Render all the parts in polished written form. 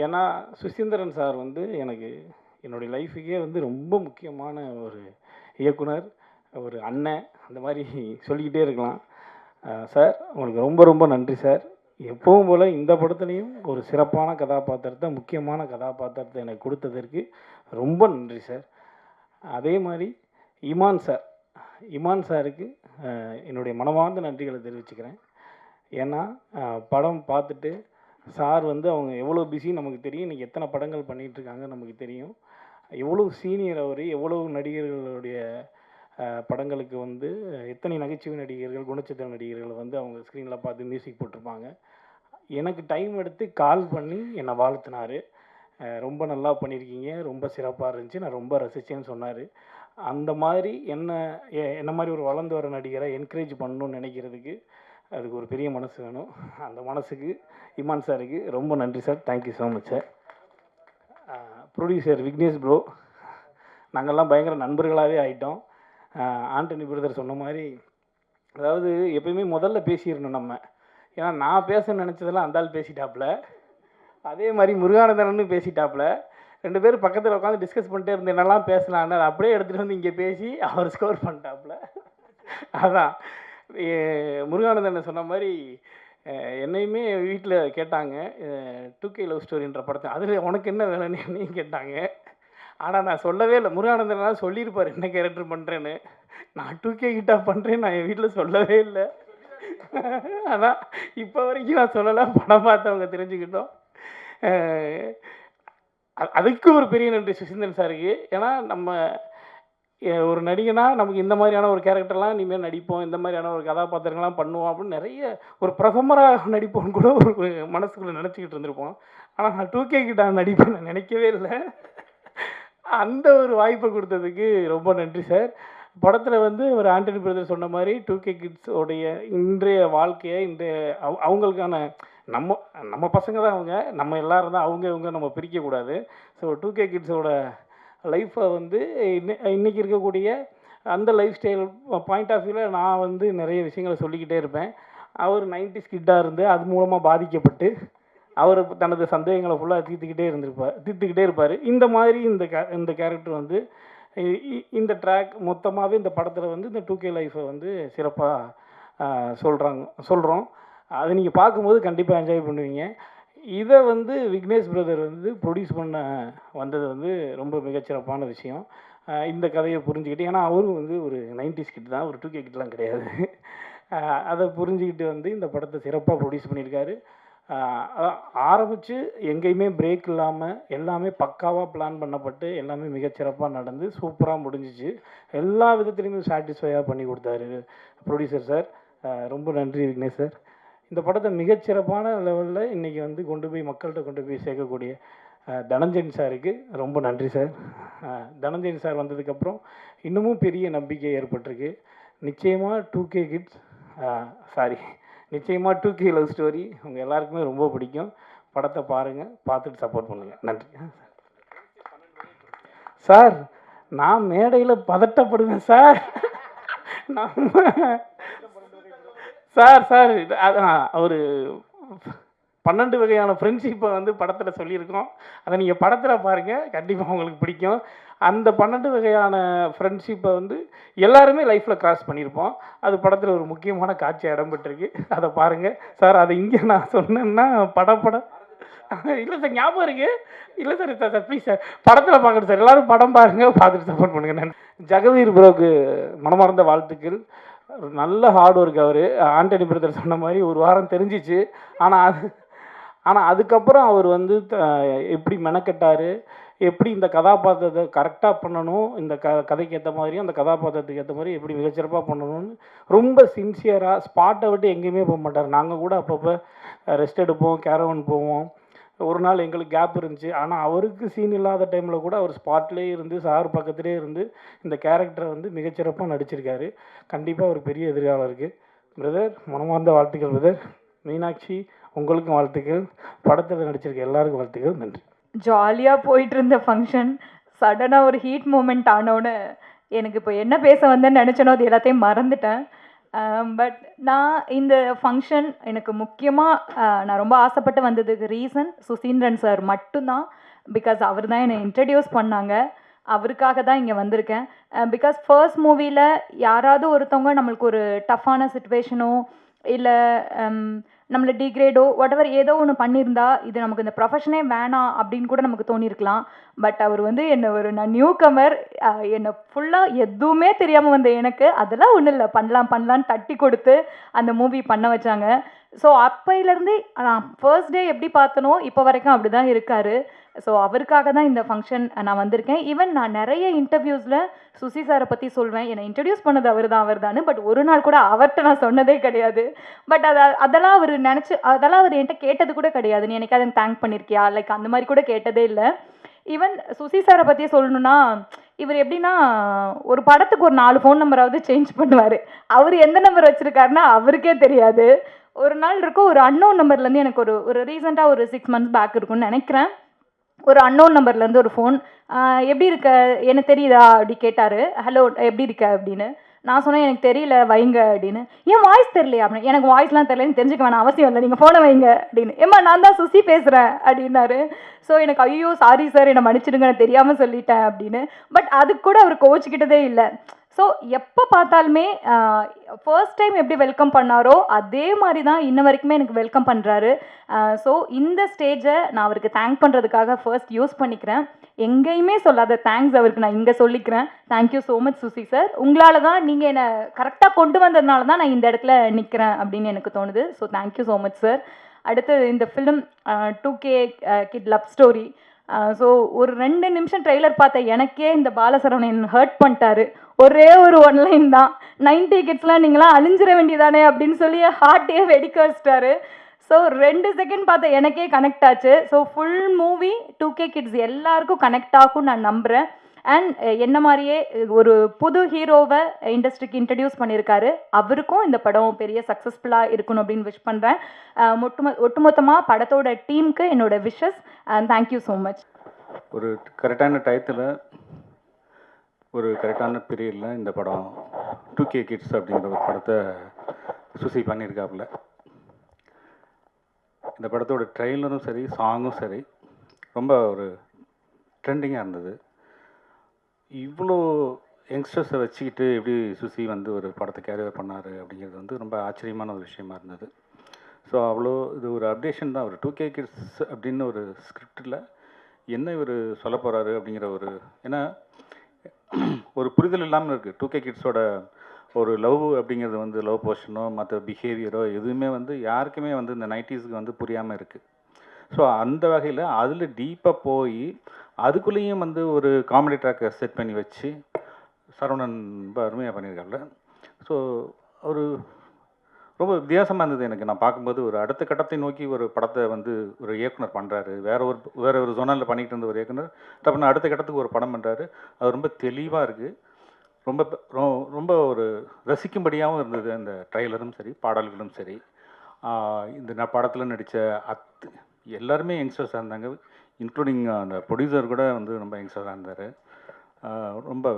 ஏன்னா சுசீந்திரன் சார் வந்து எனக்கு என்னுடைய லைஃபுக்கே வந்து ரொம்ப முக்கியமான ஒரு இயக்குனர், ஒரு அண்ணன், அந்த மாதிரி சொல்லிக்கிட்டே இருக்கலாம். சார் உங்களுக்கு ரொம்ப ரொம்ப நன்றி சார். எப்பவும் போல் இந்த படத்துலையும் ஒரு சிறப்பான கதாபாத்திரத்தை, முக்கியமான கதாபாத்திரத்தை எனக்கு கொடுத்ததற்கு ரொம்ப நன்றி சார். அதே மாதிரி இமான் சாருக்கு என்னுடைய மனமார்ந்த நன்றிகளை தெரிவிச்சுக்கிறேன். ஏன்னா படம் பார்த்துட்டு சார் வந்து அவங்க எவ்வளோ பிஸி நமக்கு தெரியும், இன்றைக்கி எத்தனை படங்கள் பண்ணிகிட்ருக்காங்க நமக்கு தெரியும். எவ்வளோ சீனியர் அவர், எவ்வளோ நடிகர்களுடைய படங்களுக்கு வந்து எத்தனை நகைச்சுவை நடிகர்கள், குணச்சித்திர நடிகர்கள் வந்து அவங்க ஸ்க்ரீனில் பார்த்து மியூசிக் போட்டிருப்பாங்க. எனக்கு டைம் எடுத்து கால் பண்ணி என்னை வாழ்த்தினார். ரொம்ப நல்லா பண்ணியிருக்கீங்க, ரொம்ப சிறப்பாக இருந்துச்சு, நான் ரொம்ப ரசித்தேன்னு சொன்னார். அந்த மாதிரி என்ன மாதிரி ஒரு வளர்ந்து வர நடிகரை என்கரேஜ் பண்ணணும்னு நினைக்கிறதுக்கு அதுக்கு ஒரு பெரிய மனசு வேணும். அந்த மனசுக்கு இமான் சாருக்கு ரொம்ப நன்றி sir. Thank you so much sir. Producer Vignesh bro, நாங்கள்லாம் பயங்கர நண்பர்களாகவே ஆகிட்டோம். ஆண்டனி பிரதர் சொன்ன மாதிரி, அதாவது எப்பயுமே முதல்ல பேசிடணும் நம்ம. ஏன்னா நான் பேச நினச்சதெல்லாம் அந்த ஆள் பேசிட்டாப்புல, அதே மாதிரி முருகானந்தனன்னு பேசிட்டாப்புல. 2 பேரும் பக்கத்தில் உட்காந்து டிஸ்கஸ் பண்ணிட்டே இருந்து என்னெல்லாம் பேசலான்னு அதை அப்படியே எடுத்துகிட்டு வந்து இங்கே பேசி அவர் ஸ்கோர் பண்ணிட்டாப்புல. அதான் முருகானந்தன் சொன்ன மாதிரி என்னையுமே வீட்டில் கேட்டாங்க 2K லவ் ஸ்டோரின்ற படத்தை, அதில் உனக்கு என்ன வேலைன்னு கேட்டாங்க. ஆனால் நான் சொல்லவே இல்லை. முருகானந்தனால சொல்லியிருப்பார் என்ன கேரக்டர் பண்ணுறேன்னு. நான் 2K கிட்டா பண்ணுறேன்னு நான் என் வீட்டில் சொல்லவே இல்லை. அதான் இப்போ வரைக்கும் நான் சொல்லலை, படம் பார்த்தவங்க தெரிஞ்சுக்கிட்டோம். அதுக்கு ஒரு பெரிய நன்றி சுசீந்திரன் சாருக்கு. ஏன்னா நம்ம ஒரு நடிகனாக நமக்கு இந்த மாதிரியான ஒரு கேரக்டர்லாம் இனிமேல் நடிப்போம், இந்த மாதிரியான ஒரு கதாபாத்திரங்கள்லாம் பண்ணுவோம் அப்படின்னு நிறைய ஒரு பிரதமராக நடிப்போம்னு கூட ஒரு மனசுக்குள்ளே நினச்சிக்கிட்டு இருந்திருப்போம். ஆனால் நான் 2K கிட்ட நடிப்பேன் நான் நினைக்கவே இல்லை. அந்த ஒரு வாய்ப்பை கொடுத்ததுக்கு ரொம்ப நன்றி சார். படத்தில் வந்து ஒரு ஆண்டனி பிரதர் சொன்ன மாதிரி 2K கிட்ஸோடைய இன்றைய வாழ்க்கையை, அவங்களுக்கான நம்ம பசங்க தான் அவங்க, நம்ம எல்லோரும் தான் அவங்க நம்ம பிரிக்கக்கூடாது. ஸோ 2K கிட்ஸோட லைஃப்பை வந்து இன்றைக்கி இருக்கக்கூடிய அந்த லைஃப் ஸ்டைல் பாயிண்ட் ஆஃப் வியூவில் நான் வந்து நிறைய விஷயங்களை சொல்லிக்கிட்டே இருப்பேன். அவர் 90s கிட்டாக இருந்து அது மூலமாக பாதிக்கப்பட்டு அவர் தனது சந்தேகங்களை ஃபுல்லாக தீர்த்துக்கிட்டே இருப்பார். இந்த மாதிரி இந்த கேரக்டர் வந்து இந்த ட்ராக் மொத்தமாகவே இந்த படத்தில் வந்து இந்த 2K லைஃப்பை வந்து சிறப்பாக சொல்கிறோம். அதை நீங்கள் பார்க்கும்போது கண்டிப்பாக என்ஜாய் பண்ணுவீங்க. இதை வந்து விக்னேஷ் பிரதர் வந்து ப்ரொடியூஸ் பண்ண வந்தது வந்து ரொம்ப மிகச்சிறப்பான விஷயம். இந்த கதையை புரிஞ்சுக்கிட்டு, ஏன்னா அவரும் வந்து ஒரு 90s கிட் தான், ஒரு 2K கிட்லாம் கிடையாது. அதை புரிஞ்சுக்கிட்டு வந்து இந்த படத்தை சிறப்பாக ப்ரொடியூஸ் பண்ணியிருக்காரு. ஆரம்பித்து எங்கேயுமே பிரேக் இல்லாமல் எல்லாமே பக்காவாக பிளான் பண்ணப்பட்டு எல்லாமே மிகச்சிறப்பாக நடந்து சூப்பராக முடிஞ்சிச்சு. எல்லா விதத்துலையுமே சாட்டிஸ்ஃபையாக பண்ணி கொடுத்தாரு ப்ரொடியூசர் சார். ரொம்ப நன்றி விக்னேஷ் சார். இந்த படத்தை மிகச்சிறப்பான லெவலில் இன்றைக்கி வந்து மக்கள்கிட்ட கொண்டு போய் சேர்க்கக்கூடிய தனஞ்சயன் சாருக்கு ரொம்ப நன்றி சார். தனஞ்சயன் சார் வந்ததுக்கப்புறம் இன்னமும் பெரிய நம்பிக்கை ஏற்பட்டிருக்கு. நிச்சயமாக 2K லவ் ஸ்டோரி உங்கள் எல்லாருக்குமே ரொம்ப பிடிக்கும். படத்தை பாருங்கள், பார்த்துட்டு சப்போர்ட் பண்ணுங்கள். நன்றி சார். நான் மேடையில் பதட்டப்படுவேன் சார். சார் ஒரு 12 வகையான ஃப்ரெண்ட்ஷிப்பை வந்து படத்தில் சொல்லியிருக்கோம். அதை நீங்கள் படத்தில் பாருங்கள், கண்டிப்பாக உங்களுக்கு பிடிக்கும். அந்த 12 வகையான ஃப்ரெண்ட்ஷிப்பை வந்து எல்லாருமே லைஃப்பில் கிராஸ் பண்ணியிருப்போம். அது படத்தில் ஒரு முக்கியமான காட்சியாக இடம்பெற்றிருக்கு. அதை பாருங்கள் சார். அதை இங்கே நான் சொன்னேன்னா படம் இல்லை சார், ஞாபகம் இருக்குது. இல்லை சார் ப்ளீஸ் சார், படத்தில் பார்க்கணும் சார். எல்லோரும் படம் பாருங்கள், பார்த்துட்டு சப்போர்ட் பண்ணுங்கள். நான் ஜெகவீர் ப்ரோக்கு மனமார்ந்த வாழ்த்துக்கள். நல்ல ஹார்ட் ஒர்க். அவர் ஆண்டனி பிரதர் சொன்ன மாதிரி ஒரு வாரம் தெரிஞ்சிச்சு. ஆனால் அதுக்கப்புறம் அவர் வந்து எப்படி மெனக்கட்டார், எப்படி இந்த கதாபாத்திரத்தை கரெக்டாக பண்ணணும், இந்த கதைக்கு ஏற்ற மாதிரியும் அந்த கதாபாத்திரத்துக்கு ஏற்ற மாதிரி எப்படி மிகச்சிறப்பாக பண்ணணும்னு ரொம்ப சின்சியராக ஸ்பாட்டை விட்டு எங்கேயுமே போக மாட்டார். நாங்கள் கூட அப்பப்போ ரெஸ்ட் எடுப்போம், கேரவன் போவோம். ஒரு நாள் எங்களுக்கு கேப் இருந்துச்சு. ஆனால் அவருக்கு சீன் இல்லாத டைமில் கூட அவர் ஸ்பாட்லேயே இருந்து சார் பக்கத்துலேயே இருந்து இந்த கேரக்டரை வந்து மிகச்சிறப்பாக நடிச்சிருக்காரு. கண்டிப்பாக ஒரு பெரிய எதிர்காலம் இருக்குது. பிரதர் மனமார்ந்த வாழ்த்துக்கள் பிரதர். மீனாட்சி உங்களுக்கும் வாழ்த்துக்கள். படத்தில் நடிச்சிருக்க எல்லாருக்கும் வாழ்த்துக்கள். நன்றி. ஜாலியாக போயிட்டு இருந்த ஃபங்க்ஷன் சடனாக ஒரு ஹீட் மூமெண்ட் ஆனோன்னு எனக்கு இப்போ என்ன பேச வந்தேன்னு நினச்சனோ அது எல்லாத்தையும் மறந்துட்டேன். பட் நான் இந்த ஃபங்க்ஷன் எனக்கு முக்கியமாக நான் ரொம்ப ஆசைப்பட்டு வந்ததுக்கு ரீசன் சுசீந்திரன் சார் மட்டும்தான். பிகாஸ் அவர் தான் என்னை இன்ட்ரடியூஸ் பண்ணாங்க. அவருக்காக தான் இங்கே வந்திருக்கேன். பிகாஸ் ஃபர்ஸ்ட் மூவியில் யாராவது ஒருத்தவங்க நம்மளுக்கு ஒரு டஃப்பான சுச்சுவேஷனோ இல்லை நம்மளை டிகிரேடோ வாட்டெவர் ஏதோ ஒன்று பண்ணியிருந்தா இது நமக்கு இந்த ப்ரொஃபஷனே வேணாம் அப்படின்னு கூட நமக்கு தோணியிருக்கலாம். பட் அவர் வந்து நான் நியூ கமர், என்னை ஃபுல்லாக எதுவுமே தெரியாமல் வந்த எனக்கு அதெல்லாம் ஒன்றும் இல்லை பண்ணலான்னு தட்டி கொடுத்து அந்த மூவி பண்ண வச்சாங்க. ஸோ அப்பையிலேருந்து நான் ஃபர்ஸ்ட் டே எப்படி பார்த்தனோ இப்போ வரைக்கும் அப்படி தான் இருக்கார். ஸோ அவருக்காக தான் இந்த ஃபங்க்ஷன் நான் வந்திருக்கேன். ஈவன் நான் நிறைய இன்டர்வியூஸில் சுசி சாரை பற்றி சொல்வேன். என்னை இன்ட்ரடியூஸ் பண்ணது அவர் தான் பட் ஒரு நாள் கூட அவர்கிட்ட நான் சொன்னதே கிடையாது. பட் அதெல்லாம் அவர் என்கிட்ட கேட்டது கூட கிடையாது. நீ எனக்கு அதை தேங்க் பண்ணியிருக்கியா லைக் அந்த மாதிரி கூட கேட்டதே இல்லை. ஈவன் சுசி சாரை பற்றியே சொல்லணுன்னா இவர் எப்படின்னா ஒரு படத்துக்கு ஒரு 4 ஃபோன் நம்பராவது சேஞ்ச் பண்ணுவார். அவர் எந்த நம்பர் வச்சுருக்காருன்னா அவருக்கே தெரியாது. ஒரு நாள் இருக்கும் ஒரு அன்னோன் நம்பர்லேருந்து எனக்கு ஒரு ரீசெண்டாக ஒரு 6 months பேக் இருக்குன்னு நினைக்கிறேன். ஒரு அன்னோன் நம்பர்லேருந்து ஒரு ஃபோன், எப்படி இருக்க எனக்கு தெரியுதா அப்படி கேட்டார். ஹலோ எப்படி இருக்க அப்படின்னு நான் சொன்னேன் எனக்கு தெரியல வைங்க அப்படின்னு. ஏன் வாய்ஸ் தெரியலையா அப்படின்னு. எனக்கு வாய்ஸ்லாம் தெரியலன்னு தெரிஞ்சுக்க வேணாம் அவசியம் இல்லை நீங்கள் ஃபோனை வைங்க அப்படின்னு. ஏம்மா நான் தான் சுசி பேசுகிறேன் அப்படின்னாரு. ஸோ எனக்கு ஐயோ சாரி சார் என்னை மன்னிச்சிடுங்க நான் தெரியாமல் சொல்லிட்டேன் அப்படின்னு. பட் அதுக்கு கூட அவர் கோச்சிக்கிட்டதே இல்லை. ஸோ எப்போ பார்த்தாலுமே ஃபர்ஸ்ட் டைம் எப்படி வெல்கம் பண்ணாரோ அதே மாதிரி தான் இன்ன வரைக்குமே எனக்கு வெல்கம் பண்ணுறாரு. ஸோ இந்த ஸ்டேஜை நான் அவருக்கு தேங்க் பண்ணுறதுக்காக ஃபர்ஸ்ட் யூஸ் பண்ணிக்கிறேன். எங்கேயுமே சொல்லாத தேங்க்ஸ் அவருக்கு நான் இங்கே சொல்லிக்கிறேன். Thank you so much Suchi sir. உங்களால் தான் நீங்கள் என்னை கரெக்டாக கொண்டு வந்ததுனால தான் நான் இந்த இடத்துல நிற்கிறேன் அப்படின்னு எனக்கு தோணுது. So thank you so much sir. அடுத்து இந்த film 2K kid love story. So ஒரு 2 நிமிஷம் ட்ரெய்லர் பார்த்த எனக்கே இந்த பாலசரவணன் ஹர்ட் பண்ணிட்டாரு. ஒரே ஒரு ஒன்லைன் தான், 90 கிட்ஸ்லாம் நீங்களாம் அழிஞ்சிட வேண்டியதானே அப்படின்னு சொல்லி ஹார்ட்டே வெடிக்க வச்சிட்டாரு. ஸோ 2 செகண்ட் பார்த்த எனக்கே கனெக்ட் ஆச்சு. So full movie 2K kids எல்லாருக்கும் கனெக்ட் ஆகும் நான் நம்புகிறேன். அண்ட் என்ன மாதிரியே ஒரு புது ஹீரோவை இண்டஸ்ட்ரிக்கு இன்ட்ரடியூஸ் பண்ணியிருக்காரு. அவருக்கும் இந்த படம் பெரிய சக்ஸஸ்ஃபுல்லாக இருக்கணும் அப்படின்னு விஷ் பண்ணுறேன். ஒட்டுமொத்தமாக படத்தோட டீமுக்கு என்னோட wishes and thank you so much. ஒரு கரெக்டான டயத்தில் ஒரு கரெக்டான பீரியடில் இந்த படம் 2K கிட்ஸ் அப்படிங்கிற ஒரு படத்தை சுசி பண்ணியிருக்காப்புல. இந்த படத்தோட ட்ரெய்லரும் சரி சாங்கும் சரி ரொம்ப ஒரு ட்ரெண்டிங்காக இருந்தது. இவ்வளோ யங்ஸ்டர்ஸை வச்சுக்கிட்டு எப்படி சுசி வந்து ஒரு படத்தை கேரியர் பண்ணார் அப்படிங்கிறது வந்து ரொம்ப ஆச்சரியமான ஒரு விஷயமா இருந்தது. ஸோ அவ்வளோ இது ஒரு அப்டேஷன் தான். ஒரு 2K கிட்ஸ் அப்படின்னு ஒரு ஸ்கிரிப்டில் என்ன இவர் சொல்ல போகிறாரு அப்படிங்கிற ஒரு, ஏன்னா ஒரு புரிதல் இல்லாமல் இருக்குது. 2K கிட்ஸோட ஒரு லவ் அப்படிங்கிறது வந்து லவ் போர்ஷனோ மற்ற பிஹேவியரோ எதுவுமே வந்து யாருக்குமே வந்து இந்த 90ஸ்க்கு வந்து புரியாமல் இருக்குது. ஸோ அந்த வகையில் அதில் டீப்பாக போய் அதுக்குள்ளேயும் வந்து ஒரு காமெடி ட்ராக்கை செட் பண்ணி வச்சு சரவணன் ரொம்ப அருமையாக பண்ணியிருக்காருல. ஸோ ஒரு ரொம்ப வித்தியாசமாக இருந்தது எனக்கு. நான் பார்க்கும்போது ஒரு அடுத்த கட்டத்தை நோக்கி ஒரு படத்தை வந்து ஒரு இயக்குனர் பண்ணுறாரு. வேற ஒரு ஜோனலில் பண்ணிகிட்டு இருந்த ஒரு இயக்குனர் டப்புன்னு அடுத்த கட்டத்துக்கு ஒரு படம் பண்ணுறாரு. அது ரொம்ப தெளிவாக இருக்குது. ரொம்ப ரொம்ப ஒரு ரசிக்கும்படியாகவும் இருந்தது. அந்த ட்ரைலரும் சரி பாடல்களும் சரி. இந்த படத்தில் நடித்த எல்லாருமே யங்ஸ்டர்ஸாக இருந்தாங்க. இன்க்ளூடிங் அந்த ப்ரொடியூசர் கூட வந்து ரொம்ப யங்ஸ்டராக இருந்தார். ரொம்ப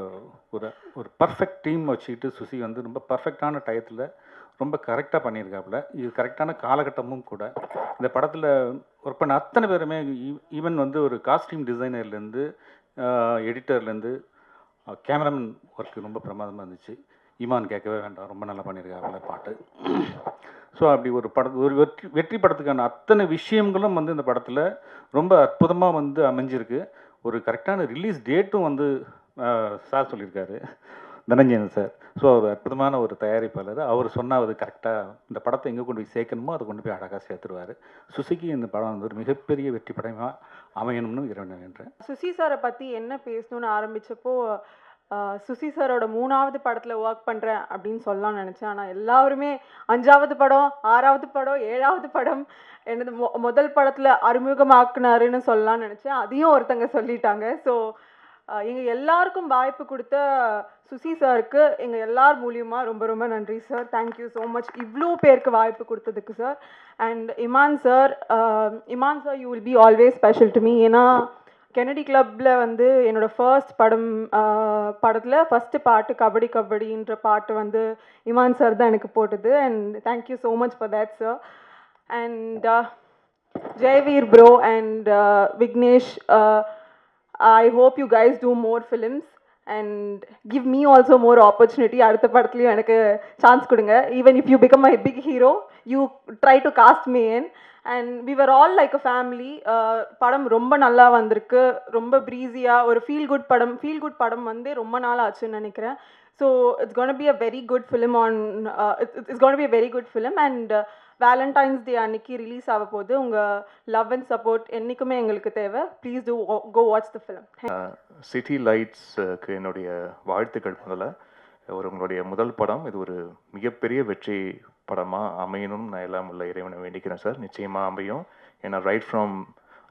ஒரு பர்ஃபெக்ட் டீம் வச்சுக்கிட்டு சுசி வந்து ரொம்ப பர்ஃபெக்டான டயத்தில் ரொம்ப கரெக்டாக பண்ணியிருக்காப்புல. இது கரெக்டான காலகட்டமும் கூட. இந்த படத்தில் ஒர்க் பண்ண அத்தனை பேருமே ஈவன் வந்து ஒரு காஸ்டியூம் டிசைனர்லேருந்து எடிட்டர்லேருந்து கேமராமேன் ஒர்க்கு ரொம்ப பிரமாதமாக இருந்துச்சு. ஈமான் கேட்கவே வேண்டாம், ரொம்ப நல்லா பண்ணியிருக்காப்புல பாட்டு. ஸோ அப்படி ஒரு வெற்றி படத்துக்கான அத்தனை விஷயங்களும் வந்து இந்த படத்தில் ரொம்ப அற்புதமாக வந்து அமைஞ்சிருக்கு. ஒரு கரெக்டான ரிலீஸ் டேட்டும் வந்து சார் சொல்லியிருக்காரு, தனஞ்சயன் சார். ஸோ ஒரு அற்புதமான ஒரு தயாரிப்பாளர். அவர் சொன்னால் அது கரெக்டாக இந்த படத்தை எங்கே கொண்டு போய் சேர்க்கணுமோ அதை கொண்டு போய் அழகாக சேர்த்துருவார். சுசிக்கு இந்த படம் வந்து ஒரு மிகப்பெரிய வெற்றி படமாக அமையணும்னு இறைவனை வேண்டுறேன். சுசி சாரை பற்றி என்ன பேசணும்னு ஆரம்பித்தப்போ சுசி சாரோட 3வது படத்தில் ஒர்க் பண்ணுறேன் அப்படின்னு சொல்லலாம்னு நினச்சேன். ஆனால் எல்லாருமே 5வது படம் 6வது படம் 7வது படம் என்னது முதல் படத்தில் அறிமுகமாக்குனாருன்னு சொல்லலாம்னு நினச்சேன். அதையும் ஒருத்தங்க சொல்லிட்டாங்க. ஸோ எங்கள் எல்லாருக்கும் வாய்ப்பு கொடுத்த சுசி சாருக்கு எங்கள் எல்லார் மூலியமாக ரொம்ப ரொம்ப நன்றி சார். தேங்க்யூ ஸோ மச் இவ்வளோ பேருக்கு வாய்ப்பு கொடுத்ததுக்கு sir. And Imman sir you will be always special to me. ஏன்னா கெனடி கிளப்பில் வந்து என்னோட ஃபர்ஸ்ட் படத்தில் ஃபஸ்ட்டு பாட்டு கபடி கபடின்ற பாட்டு வந்து இமான் சார் தான் எனக்கு போட்டது. And thank you so much for that sir. And Jayveer bro and Vignesh, I hope you guys do more films and give me also more opportunity. அடுத்த படத்துலயும் எனக்கு சான்ஸ் கொடுங்க. Even if you become a big hero, you try to cast me in. And we were all like a family. படம் ரொம்ப நல்லா வந்திருக்கு, ரொம்ப ப்ரீஸியாக ஒரு ஃபீல் குட் படம் வந்து ரொம்ப நாள் ஆச்சுன்னு நினைக்கிறேன். So it's gonna be a very good film it's gonna be a very good film. And Valentine's Day அன்னைக்கு ரிலீஸ் ஆக போகுது. உங்கள் லவ் அண்ட் சப்போர்ட் என்றைக்குமே எங்களுக்கு தேவை. Please do go watch the film. City லைட்ஸ்க்கு என்னுடைய வாழ்த்துக்கள். முதல்ல உங்களுடைய முதல் படம் இது ஒரு மிகப்பெரிய வெற்றி படமாக அமையணும் நான் எல்லாம் உள்ள இறைவனை வேண்டிக்கிறேன் சார். நிச்சயமாக அமையும். ஏன்னா ரைட் ஃப்ரம்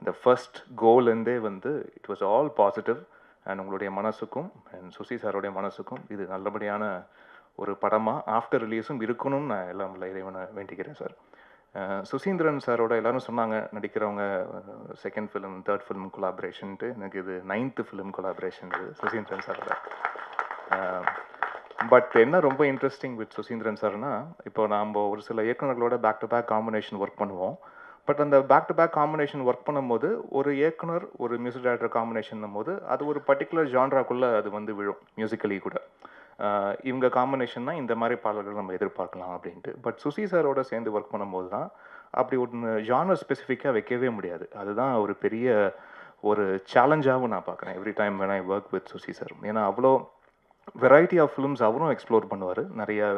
த ஃபர்ஸ்ட் கோல்லேருந்தே வந்து it was all positive. And உங்களுடைய மனசுக்கும் அண்ட் சுசி சாரோடைய மனசுக்கும் இது நல்லபடியான ஒரு படமாக ஆஃப்டர் ரிலீஸும் இருக்கணும்னு நான் எல்லாம் உள்ள இறைவனை வேண்டிக்கிறேன் சார். சுசீந்திரன் சாரோட எல்லாரும் சொன்னாங்க நடிக்கிறவங்க செகண்ட் ஃபிலிம் தேர்ட் ஃபிலிம் கொலாபரேஷன்ட்டு. எனக்கு இது 9th ஃபிலிம் கொலாபரேஷன் இது சுசீந்திரன் சாரோட. பட் என்ன ரொம்ப இன்ட்ரெஸ்டிங் வித் சுசீந்திரன் சார்னா, இப்போ நாம் ஒரு சில இயக்குநர்களோட back to back combination work பண்ணுவோம். பட் அந்த back to back combination work பண்ணும்போது ஒரு இயக்குனர் ஒரு மியூசிக் டைரக்டர் காம்பினேஷன் போது அது ஒரு பர்டிகுலர் ஜான்ராக்குள்ளே அது வந்து விழும். மியூசிக்கலி கூட இவங்க காம்பினேஷன்னா இந்த மாதிரி பாடல்கள் நம்ம எதிர்பார்க்கலாம் அப்படின்ட்டு. பட் சுசி சாரோட சேர்ந்து ஒர்க் பண்ணும்போது தான் அப்படி ஒன்று ஜானர் ஸ்பெசிஃபிக்காக வைக்கவே முடியாது. அதுதான் ஒரு பெரிய ஒரு சேலஞ்சாகவும் நான் பார்க்குறேன் every time when I work with Susi sir. ஏன்னா அவ்வளோ வெரைட்டி ஆஃப் ஃபிலிம்ஸ் அவரும் எக்ஸ்ப்ளோர் பண்ணுவார். நிறைய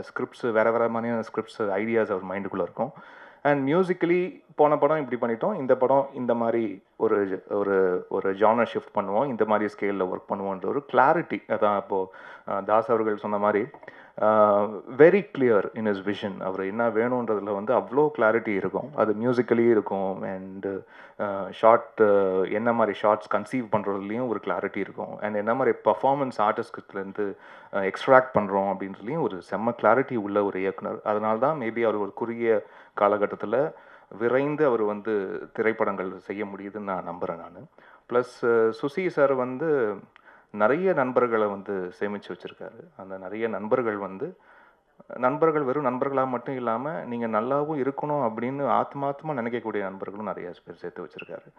ஸ்கிரிப்ட்ஸ் வேறு மாதிரியான ஸ்கிரிப்ட்ஸ் ஐடியாஸ் அவர் மைண்டுக்குள்ளே இருக்கும். அண்ட் மியூசிக்கலி போன படம் இப்படி பண்ணிட்டோம், இந்த படம் இந்த மாதிரி ஒரு ஒரு ஒரு ஜானர் ஷிஃப்ட் பண்ணுவோம், இந்த மாதிரி ஸ்கேலில் ஒர்க் பண்ணுவோன்ற ஒரு கிளாரிட்டி. அதான் இப்போது தாஸ் அவர்கள் சொன்ன மாதிரி very clear in is vision. அவர் என்ன வேணுன்றதுல வந்து அவ்வளோ கிளாரிட்டி இருக்கும். அது மியூசிக்கலி இருக்கும். அண்டு ஷார்ட் என்ன மாதிரி ஷார்ட்ஸ் கன்சீவ் பண்ணுறதுலேயும் ஒரு கிளாரிட்டி இருக்கும். அண்ட் என்ன மாதிரி பர்ஃபார்மன்ஸ் ஆர்டிஸ்ட்லேருந்து எக்ஸ்ட்ராக்ட் பண்ணுறோம் அப்படின்றதுலையும் ஒரு செம்ம கிளாரிட்டி உள்ள ஒரு இயக்குனர். அதனால தான் மேபி அவர் ஒரு குறுகிய காலகட்டத்தில் விரைந்து அவர் வந்து திரைப்படங்கள் செய்ய முடியுதுன்னு நான் நம்புகிறேன் நான். ப்ளஸ் சுசி சார் வந்து நிறைய நண்பர்களை வந்து சேமித்து வச்சுருக்காரு. அந்த நிறைய நண்பர்கள் வெறும் நண்பர்களாக மட்டும் இல்லாமல் நீங்கள் நல்லாவும் இருக்கணும் அப்படின்னு ஆத்மார்த்தமாக நினைக்கக்கூடிய நண்பர்களும் நிறைய பேர் சேர்த்து வச்சுருக்காரு.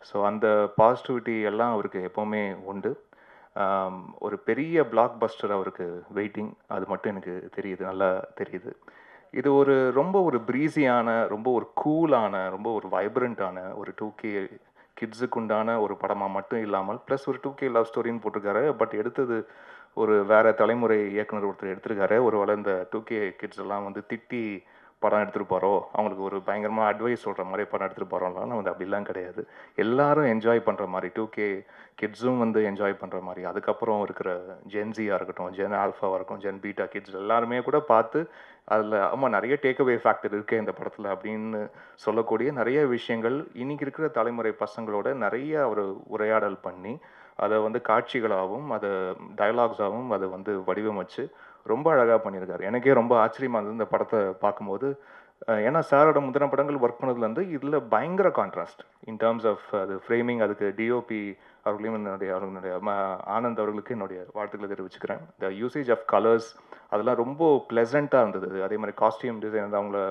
ஸோ அந்த பாசிட்டிவிட்டி எல்லாம் அவருக்கு எப்போவுமே உண்டு. ஒரு பெரிய பிளாக் பஸ்டர் அவருக்கு வெயிட்டிங், அது மட்டும் எனக்கு தெரியுது, நல்லா தெரியுது. இது ரொம்ப ஒரு ப்ரீஸியான, ரொம்ப ஒரு கூலான, ரொம்ப ஒரு வைப்ரண்ட்டான ஒரு 2K கிட்ஸுக்கு உண்டான ஒரு படமாக மட்டும் இல்லாமல் ப்ளஸ் ஒரு 2K லவ் ஸ்டோரின்னு போட்டிருக்காரு. பட் எடுத்தது ஒரு வேறு தலைமுறை இயக்குனர் ஒருத்தர் எடுத்திருக்காரு. ஒருவேளை இந்த 2K கிட்ஸ் எல்லாம் வந்து திட்டி படம் எடுத்துகிட்டு போகிறோம், அவங்களுக்கு ஒரு பயங்கரமாக அட்வைஸ் சொல்கிற மாதிரி படம் எடுத்துகிட்டு போகிறோம்லாம் வந்து அப்படிலாம் கிடையாது. எல்லாரும் என்ஜாய் பண்ணுற மாதிரி 2K கிட்ஸும் வந்து என்ஜாய் பண்ணுற மாதிரி, அதுக்கப்புறம் இருக்கிற ஜென்சியாக இருக்கட்டும், ஜென் ஆல்ஃபாவாக இருக்கட்டும், ஜென் பீட்டா கிட்ஸ் எல்லாருமே கூட பார்த்து அதில் ஆமாம் நிறைய டேக்அவே ஃபேக்டர் இருக்கே இந்த படத்தில் அப்படின்னு சொல்லக்கூடிய நிறைய விஷயங்கள் இன்றைக்கி இருக்கிற தலைமுறை பசங்களோட நிறைய ஒரு உரையாடல் பண்ணி அதை வந்து காட்சிகளாகவும் அதை டயலாக்ஸாகவும் அதை வந்து வடிவமைச்சு ரொம்ப அழகாக பண்ணியிருக்காரு. எனக்கே ரொம்ப ஆச்சரியமாக இருந்தது இந்த படத்தை பார்க்கும்போது. ஏன்னா சாரோட முந்தின படங்கள் ஒர்க் பண்ணதுலேருந்து இதில் பயங்கர கான்ட்ராஸ்ட் இன் டேர்ம்ஸ் ஆஃப் அது ஃப்ரேமிங். அதுக்கு டிஓபி அவர்களையும் அவர்களுடைய ஆனந்த் அவர்களுக்கு என்னுடைய வாழ்த்துக்களை தெரிவிச்சுக்கிறேன். த யூசேஜ் ஆஃப் கலர்ஸ் அதெல்லாம் ரொம்ப ப்ளசண்ட்டாக இருந்தது. அதே மாதிரி காஸ்டியூம் டிசைன் அவங்கள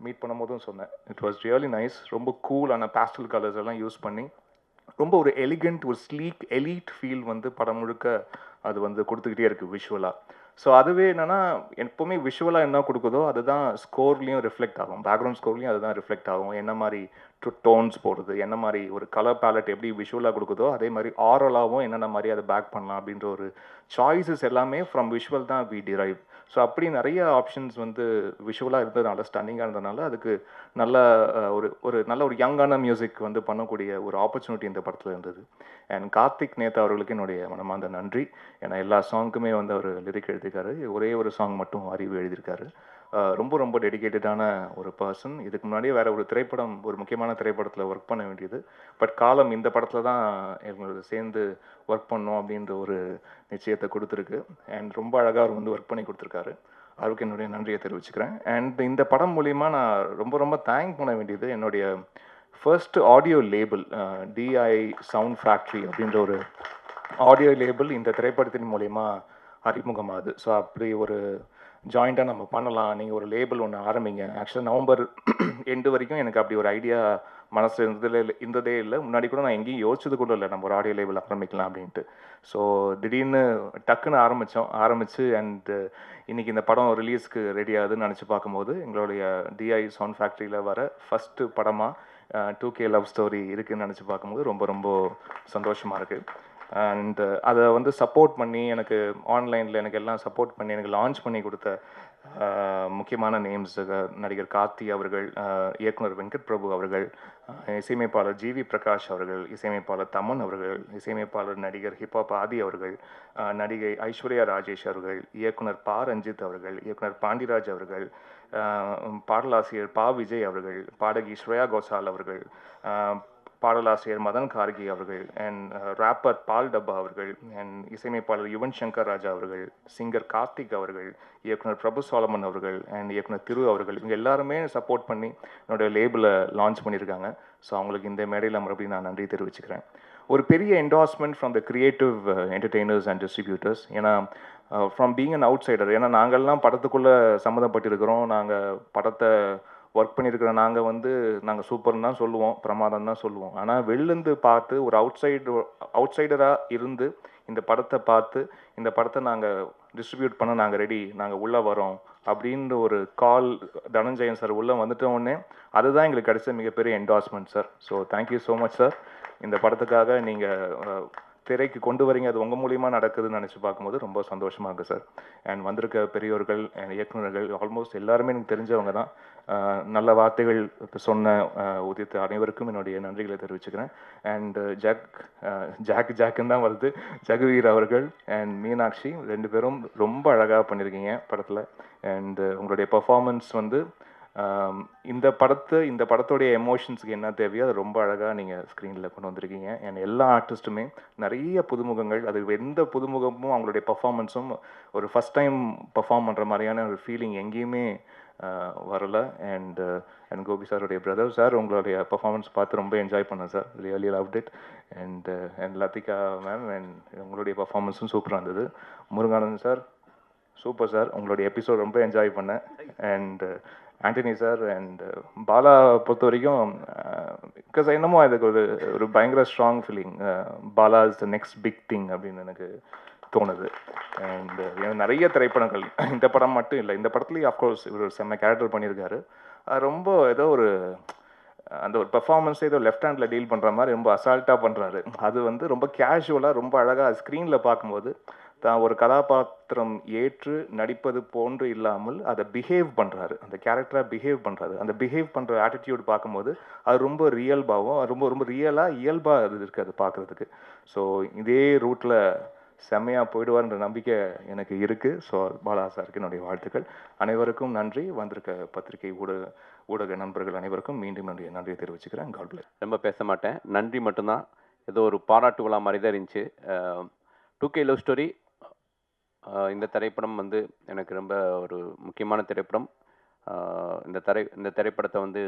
மீட் பண்ணும்போதும் சொன்னேன், இட் வாஸ் ரியலி நைஸ். ரொம்ப கூலான பேஸ்டல் கலர்ஸ் எல்லாம் யூஸ் பண்ணி ரொம்ப ஒரு எலிகண்ட், ஒரு ஸ்லீக் எலீட் ஃபீல் வந்து படம் முழுக்க அது வந்து கொடுத்துக்கிட்டே இருக்குது விஷுவலாக. ஸோ அதுவே என்னென்னா எப்போவுமே விஷுவலாக என்ன கொடுக்குதோ அதுதான் ஸ்கோர்லேயும் ரிஃப்ளெக்ட் ஆகும், பேக்ரவுண்ட் ஸ்கோர்லேயும் அதுதான் ரிஃப்ளெக்ட் ஆகும். என்ன மாதிரி டோன்ஸ் போடுறது, என்ன மாதிரி ஒரு கலர் பேலட் எப்படி விஷுவலாக கொடுக்குதோ அதே மாதிரி ஆரலாகவும் என்னென்ன மாதிரி அதை பேக் பண்ணலாம் அப்படின்ற ஒரு சாய்ஸஸ் எல்லாமே ஃப்ரம் விஷுவல் தான் வி டிரைவ். ஸோ அப்படி நிறைய ஆப்ஷன்ஸ் வந்து விஷுவலாக இருந்ததுனால, ஸ்டன்னிங்காக இருந்ததுனால அதுக்கு நல்ல ஒரு நல்ல ஒரு யங்கான மியூசிக் வந்து பண்ணக்கூடிய ஒரு ஆப்பர்ச்சுனிட்டி இந்த படத்தில் இருந்தது. அண்ட் கார்த்திக் நேதா அவர்களுக்கு என்னுடைய மனமார்ந்த நன்றி. ஏன்னா எல்லா சாங்க்குமே வந்து அவர் லிரிக் எழுதியிருக்காரு, ஒரே ஒரு சாங் மட்டும் அறிவு எழுதியிருக்காரு. ரொம்ப ரொம்ப டெடிக்கேட்டடான ஒரு பர்சன். இதுக்கு முன்னாடியே வேறு ஒரு திரைப்படம், ஒரு முக்கியமான திரைப்படத்தில் ஒர்க் பண்ண வேண்டியது, பட் காலம் இந்த படத்தில் தான் எங்களோட சேர்ந்து ஒர்க் பண்ணோம் அப்படின்ற ஒரு நிச்சயத்தை கொடுத்துருக்கு. அண்ட் ரொம்ப அழகாக அவர் வந்து ஒர்க் பண்ணி கொடுத்துருக்காரு. அவருக்கு என்னுடைய நன்றியை தெரிவிச்சுக்கிறேன். அண்ட் இந்த படம் மூலிமா நான் ரொம்ப ரொம்ப தேங்க் பண்ண வேண்டியது என்னுடைய first audio label DI sound factory அப்படின்ற ஒரு ஆடியோ லேபிள் இந்த திரைப்படத்தின் மூலயமா அறிமுகமாகுது. ஸோ அப்படி ஒரு ஜாயிண்ட்டாக நம்ம பண்ணலாம், நீங்கள் ஒரு லேபிள் ஒன்று ஆரம்பிங்க. ஆக்சுவலாக நவம்பர் எண்டு வரைக்கும் எனக்கு அப்படி ஒரு ஐடியா மனசில் இருந்ததே இல்லை. முன்னாடி கூட நான் எங்கேயும் யோசிச்சது கூட இல்லை நம்ம ஒரு ஆடியோ லேபிள் ஆரம்பிக்கலாம் அப்படின்ட்டு. ஸோ திடீர்னு டக்குன்னு ஆரம்பித்து அண்ட் இன்றைக்கி இந்த படம் ரிலீஸ்க்கு ரெடி ஆகுதுன்னு நினச்சி பார்க்கும்போது எங்களுடைய டிஐ சவுண்ட் ஃபேக்ட்ரியில் வர ஃபஸ்ட்டு படமாக 2K லவ் ஸ்டோரி இருக்குதுன்னு நினச்சி பார்க்கும்போது ரொம்ப ரொம்ப சந்தோஷமாக இருக்குது. அண்ட் அதை வந்து சப்போர்ட் பண்ணி எனக்கு ஆன்லைனில் எனக்கு எல்லாம் சப்போர்ட் பண்ணி எனக்கு லான்ச் பண்ணி கொடுத்த முக்கியமான நேம்ஸ் நடிகர் கார்த்தி அவர்கள், இயக்குனர் வெங்கட் பிரபு அவர்கள், இசையமைப்பாளர் ஜிவி பிரகாஷ் அவர்கள், இசையமைப்பாளர் தமன் அவர்கள், இசையமைப்பாளர் நடிகர் ஹிப்ஹாப் ஆதி அவர்கள், நடிகை ஐஸ்வர்யா ராஜேஷ் அவர்கள், இயக்குனர் பா ரஞ்சித் அவர்கள், இயக்குனர் பாண்டிராஜ் அவர்கள், பாடலாசிரியர் பா விஜய் அவர்கள், பாடகி ஸ்ரேயா கோசால் அவர்கள், பாடலாசிரியர் மதன் கார்கி அவர்கள், அண்ட் ராப்பர் பால் டப்பா அவர்கள், அண்ட் இசையமைப்பாளர் யுவன் சங்கர் ராஜா அவர்கள், சிங்கர் கார்த்திக் அவர்கள், இயக்குனர் பிரபு சாலமன் அவர்கள், அண்ட் இயக்குனர் திரு அவர்கள், இவங்க எல்லாருமே சப்போர்ட் பண்ணி என்னோடய லேபிளை லான்ச் பண்ணியிருக்காங்க. ஸோ அவங்களுக்கு இந்த மேடையில் மறுபடியும் நான் நன்றி தெரிவிச்சுக்கிறேன். ஒரு பெரிய endorsement from the creative entertainers and distributors. ஏன்னா from being an outsider, ஏன்னா நாங்கள்லாம் படத்துக்குள்ளே சம்மந்தப்பட்டிருக்கிறோம், நாங்கள் படத்தை ஒர்க் பண்ணியிருக்கிற நாங்கள் சூப்பர்னு தான் சொல்லுவோம், பிரமாதம் தான் சொல்லுவோம். ஆனால் வெளிலேருந்து பார்த்து ஒரு அவுட் சைடராக இருந்து இந்த படத்தை பார்த்து இந்த படத்தை நாங்கள் டிஸ்ட்ரிபியூட் பண்ண நாங்கள் ரெடி, நாங்கள் உள்ளே வரோம் அப்படின்ற ஒரு கால் தனஞ்சயன் சார் உள்ளே வந்துட்டோடனே அதுதான் எங்களுக்கு கிடைச்ச மிகப்பெரிய endorsement sir. So thank you so much sir. இந்த படத்துக்காக நீங்கள் திரைக்கு கொண்டு வரீங்க, அது உங்கள் மூலியமாக நடக்குதுன்னு நினச்சி பார்க்கும்போது ரொம்ப சந்தோஷமாக இருக்குது சார். அண்ட் வந்திருக்க பெரியோர்கள் அண்ட் இயக்குநர்கள் ஆல்மோஸ்ட் எல்லாருமே எனக்கு தெரிஞ்சவங்க தான். நல்ல வார்த்தைகள் சொன்ன உதித்த அனைவருக்கும் என்னுடைய நன்றிகளை தெரிவிச்சுக்கிறேன். அண்ட் ஜாக்குன்னு தான் வருது, ஜெகவீர் அவர்கள் அண்ட் மீனாட்சி ரெண்டு பேரும் ரொம்ப அழகாக பண்ணியிருக்கீங்க படத்தில். அண்ட் உங்களுடைய பர்ஃபார்மன்ஸ் இந்த படத்தோடைய எமோஷன்ஸுக்கு என்ன தேவையோ அது ரொம்ப அழகாக நீங்கள் ஸ்க்ரீனில் கொண்டு வந்திருக்கீங்க. அண்ட் எல்லா ஆர்டிஸ்ட்டுமே நிறைய புதுமுகங்கள், அது எந்த புதுமுகமும் அவங்களுடைய பர்ஃபார்மன்ஸும் ஒரு ஃபஸ்ட் டைம் பர்ஃபார்ம் பண்ணுற மாதிரியான ஒரு ஃபீலிங் எங்கேயுமே வரலை. அண்ட் கோபி சாருடைய பிரதர் சார், உங்களுடைய பர்ஃபார்மன்ஸ் பார்த்து ரொம்ப என்ஜாய் பண்ணேன் sir, really loved it. And Lathika ma'am and உங்களுடைய பர்ஃபார்மன்ஸும் சூப்பராக இருந்தது. முருகானந்த் சார் சூப்பர் சார், உங்களுடைய எபிசோட் ரொம்ப என்ஜாய் பண்ணேன். And Antony sir and Bala பொறுத்த வரைக்கும் பிகாஸ் என்னமோ அதுக்கு ஒரு பயங்கர strong feeling, Bala is the next big thing அப்படின்னு எனக்கு தோணுது. அண்ட் நிறைய திரைப்படங்கள், இந்த படம் மட்டும் இல்லை, இந்த படத்துலேயும் அஃப்கோர்ஸ் இவர் ஒரு செம்ம கேரக்டர் பண்ணியிருக்காரு. ரொம்ப ஏதோ அந்த ஒரு பெர்ஃபார்மன்ஸே ஏதோ லெஃப்ட் ஹேண்டில் டீல் பண்ணுற மாதிரி ரொம்ப அசால்ட்டாக பண்ணுறாரு. அது ரொம்ப கேஷுவலாக ரொம்ப அழகாக ஸ்க்ரீனில் பார்க்கும்போது தான் ஒரு கதாபாத்திரம் ஏற்று நடிப்பது போன்று இல்லாமல் அதை பிஹேவ் பண்ணுறாரு, அந்த கேரக்டராக பிஹேவ் பண்ணுறாரு. அந்த பிஹேவ் பண்ணுற ஆட்டிடியூட் பார்க்கும்போது அது ரொம்ப ரியல்பாகவும் ரொம்ப ரியலாக இயல்பாக அது இருக்குது அது பார்க்குறதுக்கு. ஸோ இதே ரூட்டில் செம்மையாக போயிடுவார்ன்ற நம்பிக்கை எனக்கு இருக்குது. ஸோ பாலா சாருக்கு என்னுடைய வாழ்த்துக்கள். அனைவருக்கும் நன்றி. வந்திருக்க பத்திரிகை ஊடக நண்பர்கள் அனைவருக்கும் மீண்டும் நன்றியை தெரிவிச்சுக்கிறேன். God bless. ரொம்ப பேச மாட்டேன், நன்றி மட்டும்தான். ஏதோ ஒரு பாராட்டு விழா மாதிரி தான் இருந்துச்சு. 2K லவ் ஸ்டோரி இந்த திரைப்படம் எனக்கு ரொம்ப ஒரு முக்கியமான திரைப்படம். இந்த திரைப்படத்தை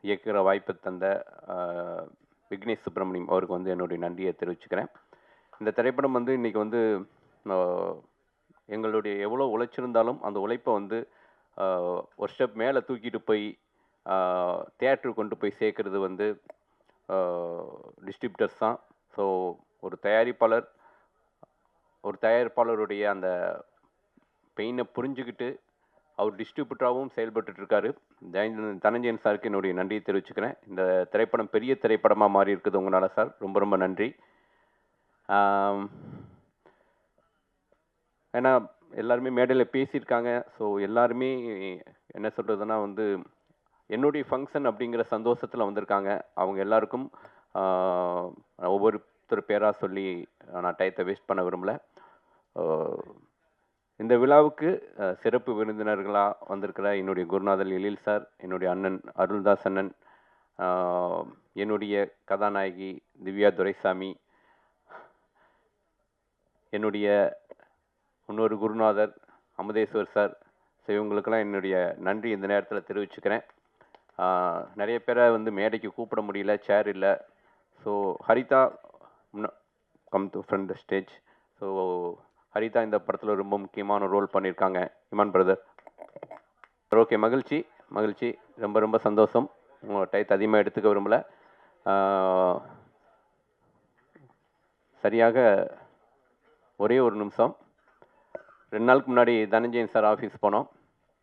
இயக்குகிற வாய்ப்பு தந்த விக்னேஷ் சுப்ரமணியம் அவருக்கு என்னுடைய நன்றியை தெரிவிச்சுக்கிறேன். இந்த திரைப்படம் இன்றைக்கி எங்களுடைய எவ்வளோ உழைச்சிருந்தாலும் அந்த உழைப்பை ஒரு ஸ்டெப் மேலே தூக்கிட்டு போய் தியேட்டருக்கு கொண்டு போய் சேர்க்கறது டிஸ்ட்ரிபியூட்டர்ஸ் தான். ஸோ ஒரு தயாரிப்பாளருடைய அந்த பெயினை புரிஞ்சுக்கிட்டு அவர் டிஸ்ட்ரிபியூட்டராகவும் செயல்பட்டுருக்காரு. தனஞ்சயன் சாருக்கு என்னுடைய நன்றியை தெரிவிச்சுக்கிறேன். இந்த திரைப்படம் பெரிய திரைப்படமாக மாறி இருக்குது உங்களால் சார், ரொம்ப ரொம்ப நன்றி. ஏன்னா எல்லாருமே மேடையில் பேசியிருக்காங்க. ஸோ எல்லாருமே என்ன சொல்கிறதுனா என்னுடைய ஃபங்க்ஷன் அப்படிங்கிற சந்தோஷத்தில் வந்திருக்காங்க. அவங்க எல்லாருக்கும் ஒவ்வொருத்தர் பேராக சொல்லி நான் டயத்தை வேஸ்ட் பண்ண விரும்பலை. இந்த விழாவுக்கு சிறப்பு விருந்தினர்களாக வந்திருக்கிற என்னுடைய குருநாதர் எழில் சார், என்னுடைய அண்ணன் அருள்தாஸ் அண்ணன், என்னுடைய கதாநாயகி திவ்யா துரைசாமி, என்னுடைய இன்னொரு குருநாதர் அமுதேஸ்வர் சார், ஸோ இவங்களுக்கெல்லாம் என்னுடைய நன்றி இந்த நேரத்தில் தெரிவிச்சுக்கிறேன். நிறைய பேரை வந்து மேடைக்கு கூப்பிட முடியல, சேர் இல்லை. So Haritha come to front the stage. So Haritha இந்த படத்தில் ரொம்ப முக்கியமான ரோல் பண்ணியிருக்காங்க. இமான் பிரதர். ஓகே, மகிழ்ச்சி மகிழ்ச்சி, ரொம்ப ரொம்ப சந்தோஷம். உங்கள் டயத்தை அதிகமாக எடுத்துக்க விரும்பலை. சரியாக ஒரே ஒரு நிமிஷம். 2 நாளுக்கு முன்னாடி தனஞ்சயன் சார் ஆஃபீஸ் போனோம்.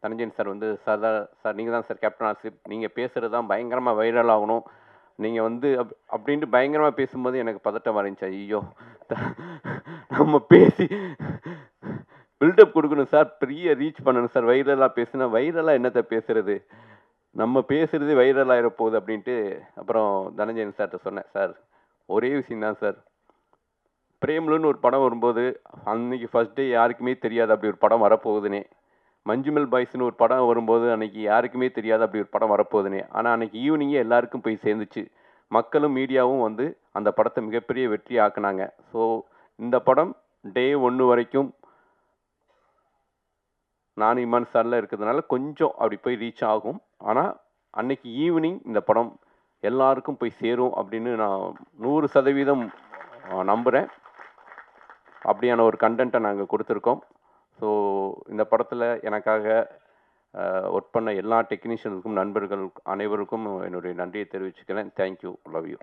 தனஞ்சயன் சார் வந்து சார் நீங்கள் தான் சார் கேப்டன் ஆசிப், நீங்கள் பேசுகிறது தான் பயங்கரமாக வைரல் ஆகணும், நீங்கள் வந்து அப்படின்ட்டு பயங்கரமாக பேசும்போது எனக்கு பதட்டம் இருந்துச்சு. ஐயோ, நம்ம பேசி பில்டப் கொடுக்கணும் சார், பெரிய ரீச் பண்ணணும் சார், வைரலாக பேசுனா வைரலாக என்னத்தை பேசுறது, நம்ம பேசுகிறது வைரல் ஆகிட போகுது அப்படின்ட்டு. அப்புறம் தனஞ்சயன் சார்கிட்ட சொன்னேன், சார் ஒரே விஷயந்தான் சார், பிரேம்லுன்னு ஒரு படம் வரும்போது அன்னைக்கு ஃபர்ஸ்ட் டே யாருக்குமே தெரியாது அப்படி ஒரு படம் வரப்போகுதுனே. மஞ்சுமெல் பாய்ஸ்னு ஒரு படம் வரும்போது அன்னைக்கு யாருக்குமே தெரியாது அப்படி ஒரு படம் வரப்போகுதுனே. ஆனால் அன்னைக்கு ஈவினிங்கே எல்லாருக்கும் போய் சேர்ந்துச்சு. மக்களும் மீடியாவும் வந்து அந்த படத்தை மிகப்பெரிய வெற்றி ஆக்குனாங்க. ஸோ இந்த படம் டே 1 வரைக்கும் நான் இமான் சாரில் இருக்கிறதுனால கொஞ்சம் அப்படி போய் ரீச் ஆகும். ஆனால் அன்னைக்கு ஈவினிங் இந்த படம் எல்லாருக்கும் போய் சேரும் அப்படின்னு நான் 100% நம்புகிறேன். அப்படியான ஒரு கண்டென்ட்டை நாங்கள் கொடுத்துருக்கோம். ஸோ இந்த படத்தில் எனக்காக ஒர்க் பண்ண எல்லா டெக்னீஷியனுக்கும், நண்பர்கள் அனைவருக்கும் என்னுடைய நன்றியை தெரிவிச்சுக்கிறேன். Thank you, love you.